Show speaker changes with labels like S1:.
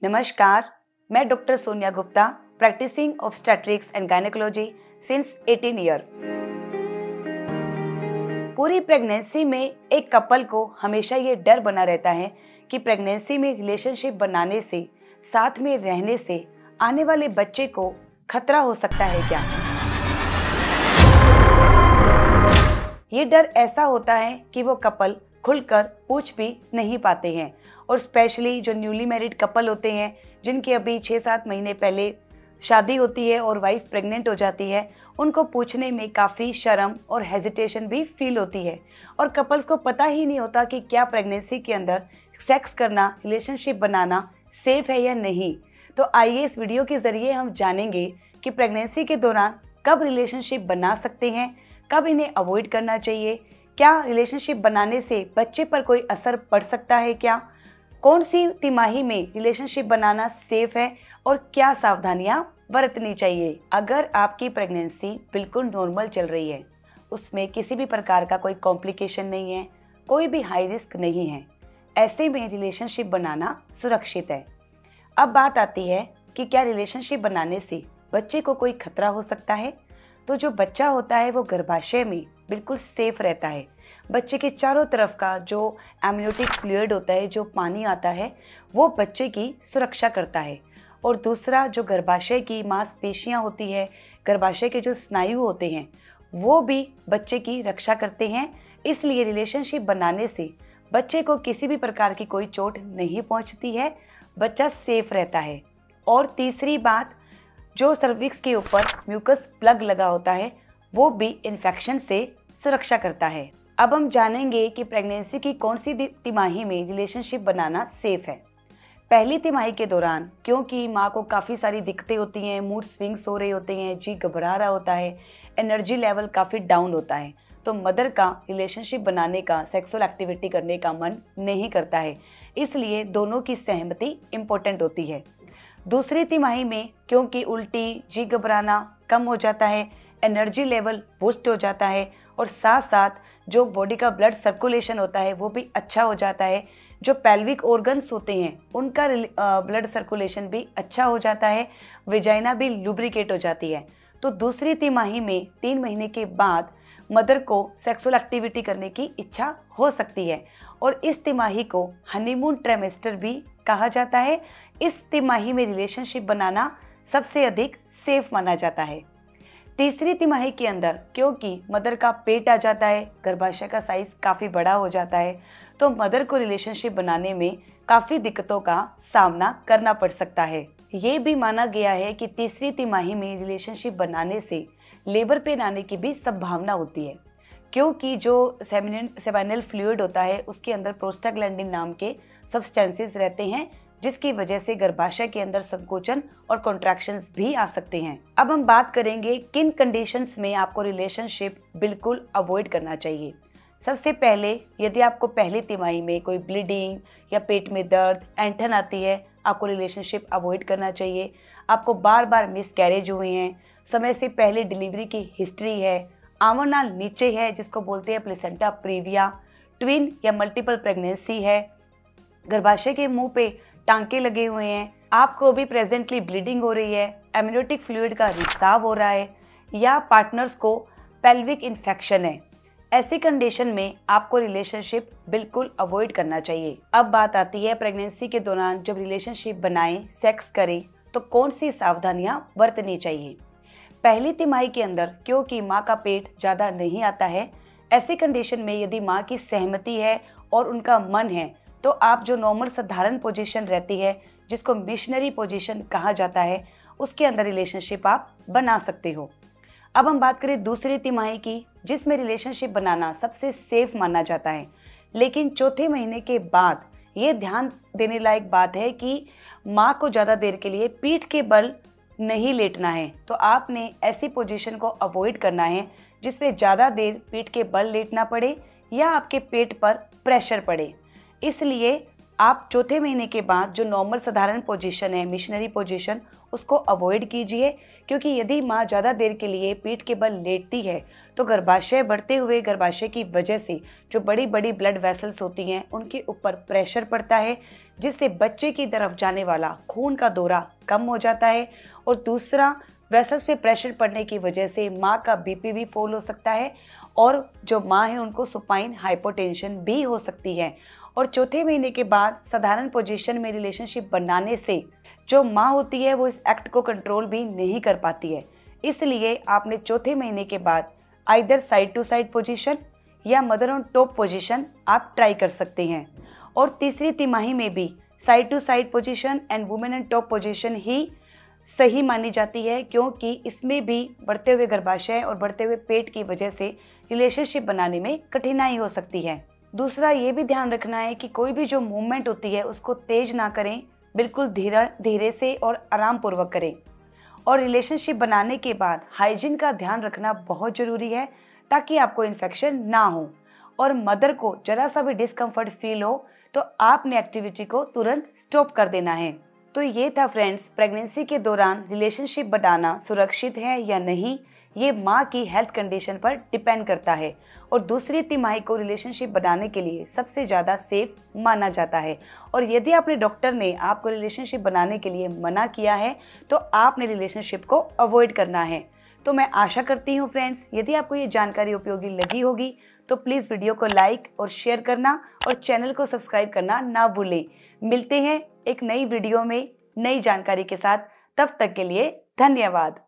S1: नमस्कार, मैं doctor Sonia Gupta, practising obstetrics and gynaecology since 18 year. पूरी प्रेगनेंसी में एक कपल को हमेशा ये डर बना रहता है कि प्रेगनेंसी में रिलेशनशिप बनाने से, साथ में रहने से आने वाले बच्चे को खतरा हो सकता है क्या। ये डर ऐसा होता है कि वो कपल खुलकर पूछ भी नहीं पाते हैं, और स्पेशली जो न्यूली मैरिड कपल होते हैं जिनकी अभी 6-7 महीने पहले शादी होती है और वाइफ प्रेग्नेंट हो जाती है, उनको पूछने में काफ़ी शर्म और हेजिटेशन भी फील होती है, और कपल्स को पता ही नहीं होता कि क्या प्रेगनेंसी के अंदर सेक्स करना, रिलेशनशिप बनाना सेफ है या नहीं। तो आइए इस वीडियो के ज़रिए हम जानेंगे कि प्रेगनेंसी के दौरान कब रिलेशनशिप बना सकते हैं, कब इन्हें अवॉइड करना चाहिए, क्या रिलेशनशिप बनाने से बच्चे पर कोई असर पड़ सकता है क्या, कौन सी तिमाही में रिलेशनशिप बनाना सेफ है और क्या सावधानियां बरतनी चाहिए। अगर आपकी प्रेगनेंसी बिल्कुल नॉर्मल चल रही है, उसमें किसी भी प्रकार का कोई कॉम्प्लिकेशन नहीं है, कोई भी हाई रिस्क नहीं है, ऐसे में रिलेशनशिप बनाना सुरक्षित है। अब बात आती है कि क्या रिलेशनशिप बनाने से बच्चे को कोई खतरा हो सकता है। तो जो बच्चा होता है वो गर्भाशय में बिल्कुल सेफ रहता है। बच्चे के चारों तरफ का जो एमनियोटिक फ्लूइड होता है, जो पानी आता है, वो बच्चे की सुरक्षा करता है। और दूसरा, जो गर्भाशय की मांसपेशियां होती है, गर्भाशय के जो स्नायु होते हैं, वो भी बच्चे की रक्षा करते हैं। इसलिए रिलेशनशिप बनाने से बच्चे को किसी भी प्रकार की कोई चोट नहीं पहुंचती है, बच्चा सेफ रहता है। और तीसरी बात, जो सर्विक्स के ऊपर म्यूकस प्लग लगा होता है, वो भी इन्फेक्शन से सुरक्षा करता है। अब हम जानेंगे कि प्रेगनेंसी की कौन सी तिमाही में रिलेशनशिप बनाना सेफ है। पहली तिमाही के दौरान, क्योंकि माँ को काफ़ी सारी दिक्कतें होती हैं, मूड स्विंग्स हो रहे होते हैं, जी घबरा रहा होता है, एनर्जी लेवल काफ़ी डाउन होता है, तो मदर का रिलेशनशिप बनाने का, सेक्सुअल एक्टिविटी करने का मन नहीं करता है। इसलिए दोनों की सहमति इम्पोर्टेंट होती है। दूसरी तिमाही में, क्योंकि उल्टी, जी घबराना कम हो जाता है, एनर्जी लेवल बूस्ट हो जाता है, और साथ साथ जो बॉडी का ब्लड सर्कुलेशन होता है वो भी अच्छा हो जाता है। जो पेल्विक ऑर्गन्स होते हैं उनका ब्लड सर्कुलेशन भी अच्छा हो जाता है, वेजाइना भी लुब्रिकेट हो जाती है। तो दूसरी तिमाही में 3 महीने के बाद मदर को सेक्सुअल एक्टिविटी करने की इच्छा हो सकती है, और इस तिमाही को हनीमून ट्राइमेस्टर भी कहा जाता है। इस तिमाही में रिलेशनशिप बनाना सबसे अधिक सेफ माना जाता है। तीसरी तिमाही के अंदर, क्योंकि मदर का पेट आ जाता है, गर्भाशय का साइज काफ़ी बड़ा हो जाता है, तो मदर को रिलेशनशिप बनाने में काफ़ी दिक्कतों का सामना करना पड़ सकता है। ये भी माना गया है कि तीसरी तिमाही में रिलेशनशिप बनाने से लेबर पेन आने की भी संभावना होती है, क्योंकि जो सेमिनल फ्लूइड होता है उसके अंदर प्रोस्टाग्लैंडिन नाम के सब्सटेंसेस रहते हैं, जिसकी वजह से गर्भाशय के अंदर संकोचन और कॉन्ट्रैक्शंस भी आ सकते हैं। अब हम बात करेंगे किन कंडीशंस में आपको रिलेशनशिप बिल्कुल अवॉइड करना चाहिए। सबसे पहले, यदि आपको पहली तिमाही में कोई ब्लीडिंग या पेट में दर्द, ऐंठन आती है, आपको रिलेशनशिप अवॉइड करना चाहिए। आपको बार बार मिसकैरेज हुए हैं, समय से पहले डिलीवरी की हिस्ट्री है, आंवरनाल नीचे है जिसको बोलते हैं प्लेसेंटा प्रीविया, ट्विन या मल्टीपल प्रेगनेंसी है, गर्भाशय के मुंह पे टांके लगे हुए हैं, आपको भी प्रेजेंटली ब्लीडिंग हो रही है, एमनियोटिक फ्लूइड का रिसाव हो रहा है, या पार्टनर्स को पेल्विक इन्फेक्शन है, ऐसी कंडीशन में आपको रिलेशनशिप बिल्कुल अवॉइड करना चाहिए। अब बात आती है प्रेगनेंसी के दौरान जब रिलेशनशिप बनाएं, सेक्स करें, तो कौन सी सावधानियां बरतनी चाहिए। पहली तिमाही के अंदर, क्योंकि माँ का पेट ज़्यादा नहीं आता है, ऐसी कंडीशन में यदि माँ की सहमति है और उनका मन है, तो आप जो नॉर्मल साधारण पोजीशन रहती है, जिसको मिशनरी पोजीशन कहा जाता है, उसके अंदर रिलेशनशिप आप बना सकते हो। अब हम बात करें दूसरी तिमाही की, जिसमें रिलेशनशिप बनाना सबसे सेफ माना जाता है। लेकिन चौथे महीने के बाद ये ध्यान देने लायक बात है कि माँ को ज़्यादा देर के लिए पीठ के बल नहीं लेटना है, तो आपने ऐसी पोजीशन को अवॉइड करना है जिसमें ज़्यादा देर पीठ के बल लेटना पड़े या आपके पेट पर प्रेशर पड़े। इसलिए आप चौथे महीने के बाद जो नॉर्मल साधारण पोजीशन है, मिशनरी पोजीशन, उसको अवॉइड कीजिए, क्योंकि यदि माँ ज़्यादा देर के लिए पीठ के बल लेटती है तो गर्भाशय बढ़ते हुए गर्भाशय की वजह से जो बड़ी बड़ी ब्लड वेसल्स होती हैं उनके ऊपर प्रेशर पड़ता है, जिससे बच्चे की तरफ जाने वाला खून का दौरा कम हो जाता है। और दूसरा, वेसल्स पे प्रेशर पड़ने की वजह से माँ का बीपी भी फॉल हो सकता है और जो माँ है उनको सुपाइन हाइपोटेंशन भी हो सकती है। और चौथे महीने के बाद साधारण पोजीशन में रिलेशनशिप बनाने से जो माँ होती है वो इस एक्ट को कंट्रोल भी नहीं कर पाती है। इसलिए आपने चौथे महीने के बाद either side to side position या मदर ऑन टॉप पोजीशन आप ट्राई कर सकते हैं। और तीसरी तिमाही में भी side to side position and women on top position ही सही मानी जाती है, क्योंकि इसमें भी बढ़ते हुए गर्भाशय और बढ़ते हुए पेट की वजह से रिलेशनशिप बनाने में कठिनाई हो सकती है। दूसरा, ये भी ध्यान रखना है कि कोई भी जो मूवमेंट होती है उसको तेज ना करें, बिल्कुल धीरे से और आराम पूर्वक करें। और रिलेशनशिप बनाने के बाद हाइजीन का ध्यान रखना बहुत ज़रूरी है, ताकि आपको इन्फेक्शन ना हो और मदर को जरा सा भी डिस्कम्फर्ट फील हो तो आपने एक्टिविटी को तुरंत स्टॉप कर देना है। तो ये था फ्रेंड्स, प्रेगनेंसी के दौरान रिलेशनशिप बनाना सुरक्षित है या नहीं, ये माँ की हेल्थ कंडीशन पर डिपेंड करता है। और दूसरी तिमाही को रिलेशनशिप बनाने के लिए सबसे ज़्यादा सेफ माना जाता है। और यदि आपने डॉक्टर ने आपको रिलेशनशिप बनाने के लिए मना किया है तो आपने रिलेशनशिप को अवॉइड करना है। तो मैं आशा करती हूँ फ्रेंड्स, यदि आपको ये जानकारी उपयोगी लगी होगी तो प्लीज़ वीडियो को लाइक और शेयर करना और चैनल को सब्सक्राइब करना ना भूलें। मिलते हैं एक नई वीडियो में नई जानकारी के साथ, तब तक के लिए धन्यवाद।